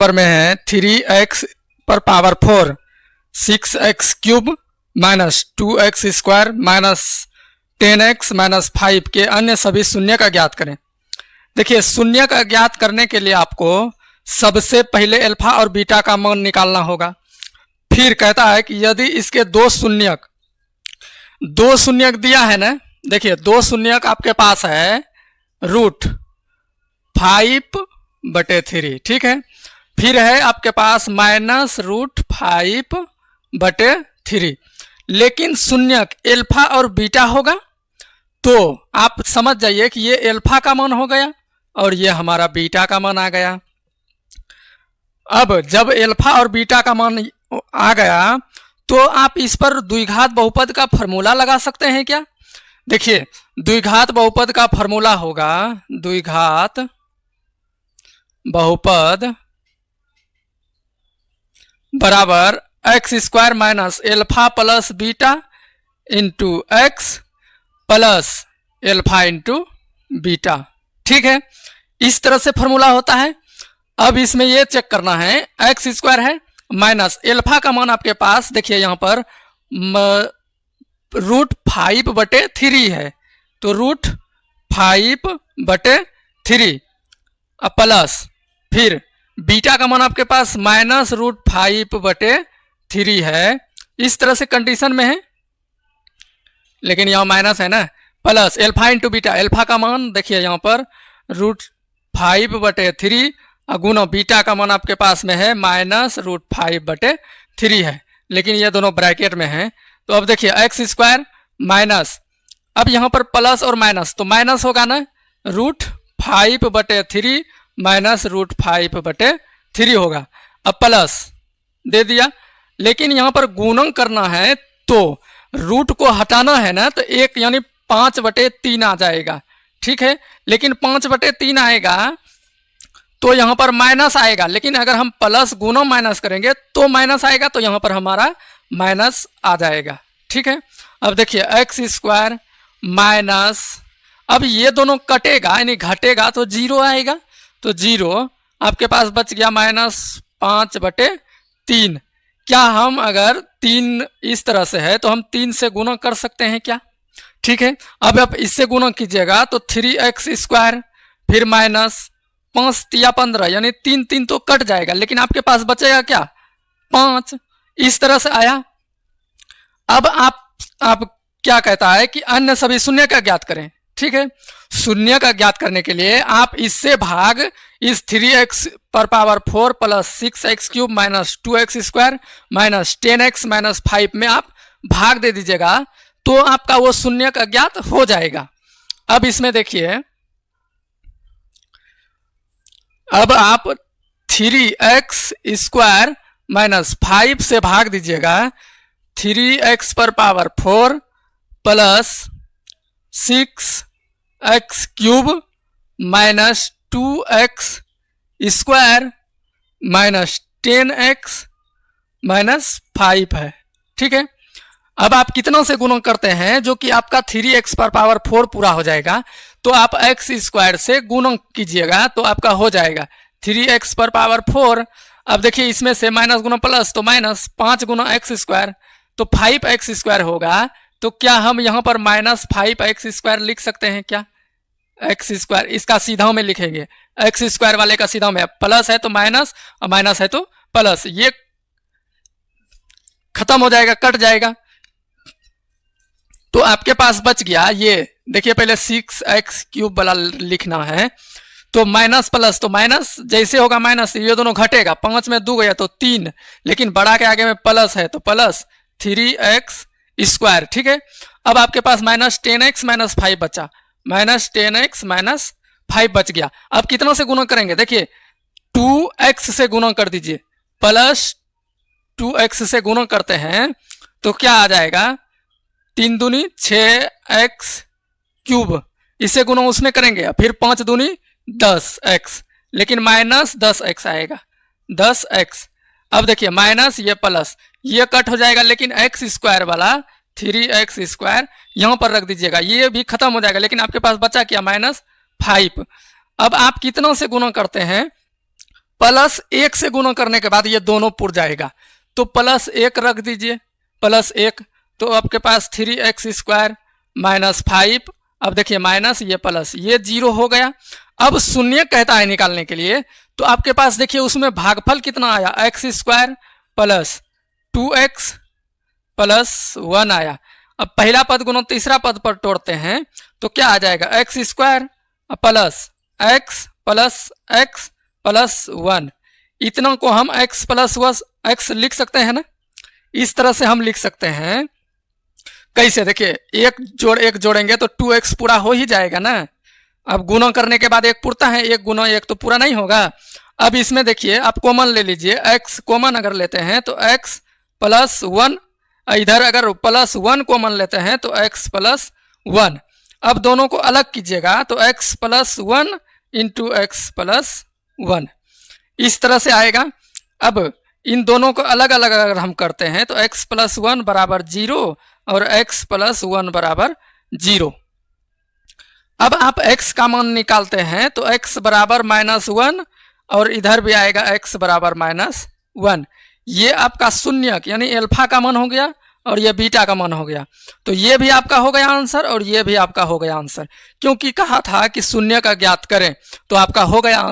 पर में है 3x पर power 4 6x cube minus 2x square minus 10x minus 5 के अन्य सभी शून्य का ज्ञात करें। देखिए शून्य का ज्ञात करने के लिए आपको सबसे पहले अल्फा और बीटा का मान निकालना होगा। फिर कहता है कि यदि इसके दो शून्यक दिया है ना, देखिए दो शून्यक आपके पास है √5/3, ठीक है। फिर है आपके पास -√5/3, लेकिन शून्यक अल्फा और बीटा होगा तो आप समझ जाइए कि ये अल्फा का मान हो गया और ये हमारा बीटा का मान आ गया। अब जब अल्फा और बीटा का मान आ गया तो आप इस पर द्विघात बहुपद का फॉर्मूला लगा सकते हैं क्या? देखिए द्विघात बहुपद का फॉर्मूला होगा द्विघात बहुपद बराबर x square minus alpha plus beta into x plus alpha into beta, ठीक है। इस तरह से फॉर्मूला होता है। अब इसमें ये चेक करना है एक्स स्क्वायर है माइनस अल्फा का मान आपके पास देखिए यहाँ पर √5/3 है, तो √5/3 प्लस फिर बीटा का मान आपके पास -√5/3 है। इस तरह से कंडीशन में है, लेकिन यहाँ माइनस है ना, plus alpha into beta, alpha का मान देखिए यहाँ पर √5/3 गुना बीटा का मान आपके पास में है -√5/3 है, लेकिन ये दोनों ब्रैकेट में है। तो अब देखिए एक्स स्क्वायर माइनस, अब यहाँ पर प्लस और माइनस तो माइनस होगा ना, √5/3 माइनस √5/3 होगा। अब प्लस दे दिया, लेकिन यहाँ पर गुणन करना है तो रूट को हटाना है ना, तो एक यानी 5/3 आ जाएगा, ठीक है। लेकिन 5/3 आएगा तो यहाँ पर माइनस आएगा, लेकिन अगर हम प्लस गुना माइनस करेंगे तो माइनस आएगा, तो यहाँ पर हमारा माइनस आ जाएगा, ठीक है। अब देखिए एक्स स्क्वायर माइनस, अब ये दोनों कटेगा यानी घटेगा तो 0 आएगा, तो 0 आपके पास बच गया -5/3। क्या हम अगर 3 इस तरह से है तो हम 3 से गुना कर सकते हैं क्या? ठीक है। अब आप इससे गुना कीजिएगा तो 3x स्क्वायर फिर माइनस 5×3 = 15 यानी 3 तो कट जाएगा, लेकिन आपके पास बचेगा क्या 5। इस तरह से आया। अब आप क्या कहता है कि अन्य सभी शून्य का ज्ञात करें, ठीक है। शून्य का ज्ञात करने के लिए आप इससे भाग इस 3x पर power 4 plus 6x cube minus 2x square minus 10x minus 5 में आप भाग दे दीजिएगा तो आपका वो शून्य का ज्ञात हो जाएगा। अब इसमें देखिए, अब आप 3x स्क्वायर माइनस 5 से भाग दीजिएगा 3x पर power 4 plus 6x cube minus 2x square minus 10x minus 5 है, ठीक है। अब आप कितना से गुणा करते हैं जो कि आपका 3x पर पावर 4 पूरा हो जाएगा, तो आप x स्क्वायर से गुणा कीजिएगा तो आपका हो जाएगा 3x पर पावर 4। अब देखिए इसमें से माइनस गुना प्लस तो माइनस 5 गुना x स्क्वायर तो 5x स्क्वायर होगा। तो क्या हम यहाँ पर -5x स्क्वायर लिख सकते हैं क्या? x स्क्वायर इसका सीधा में लिखेंगे, x स्क्वायर वाले का सीधा में प्लस है तो माइनस और माइनस है तो प्लस, ये खत्म हो जाएगा, कट जाएगा। तो आपके पास बच गया ये देखिए, पहले 6x क्यूब वाला लिखना है तो माइनस प्लस तो माइनस जैसे होगा माइनस, ये दोनों घटेगा, 5 में 2 गया तो 3, लेकिन बड़ा के आगे में प्लस है तो प्लस 3x स्क्वायर, ठीक है। अब आपके पास -10x माइनस 5 बचा, -10x माइनस 5 बच गया। अब कितना से गुना करेंगे? देखिए 2x से गुना कर दीजिए, प्लस 2x से गुना करते हैं तो क्या आ जाएगा 3 दूनी 6x क्यूब, इससे गुना उसमें करेंगे फिर 5 दूनी 10x, लेकिन माइनस 10x आएगा 10x। अब देखिए माइनस ये प्लस ये कट हो जाएगा, लेकिन x स्क्वायर वाला 3x स्क्वायर यहाँ पर रख दीजिएगा, ये भी खत्म हो जाएगा, लेकिन आपके पास बचा क्या -5। अब आप कितना से गुना करते हैं प्लस 1 से गुणा करने के बाद ये दोनों पुर जाएगा, तो प्लस 1 रख दीजिए, प्लस 1, तो आपके पास 3x² माइनस 5, अब देखिए माइनस ये प्लस, ये 0 हो गया। अब शून्य कहता है निकालने के लिए, तो आपके पास देखिए उसमें भागफल कितना आया, x² प्लस 2x प्लस 1 आया। अब पहला पद गुना तीसरा पद पर तोड़ते हैं तो क्या आ जाएगा, x² प्लस x प्लस 1, इतना को हम x प्लस x लिख सकते हैं ना। इस तरह से हम लिख सकते हैं। कैसे, देखिए एक जोड़ एक जोड़ेंगे तो 2x पूरा हो ही जाएगा ना। अब गुना करने के बाद एक पुरता है, एक गुना एक तो पूरा नहीं होगा। अब इसमें देखिए आप कॉमन ले लीजिए, x कॉमन अगर लेते हैं तो x प्लस 1, इधर अगर प्लस 1 कॉमन लेते हैं तो x प्लस 1। अब दोनों को अलग कीजिएगा तो x plus 1 into x plus 1, इस तरह से आएगा। अब इन दोनों को अलग अलग अगर हम करते हैं तो x प्लस 1 बराबर 0 और x प्लस 1 बराबर 0। अब आप x का मान निकालते हैं तो x बराबर -1 और इधर भी आएगा x बराबर -1। ये आपका शून्य यानी अल्फा का मान हो गया और ये बीटा का मान हो गया। तो ये भी आपका हो गया आंसर और ये भी आपका हो गया आंसर, क्योंकि कहा था कि शून्य का ज्ञात करें, तो आपका हो गया आंसर।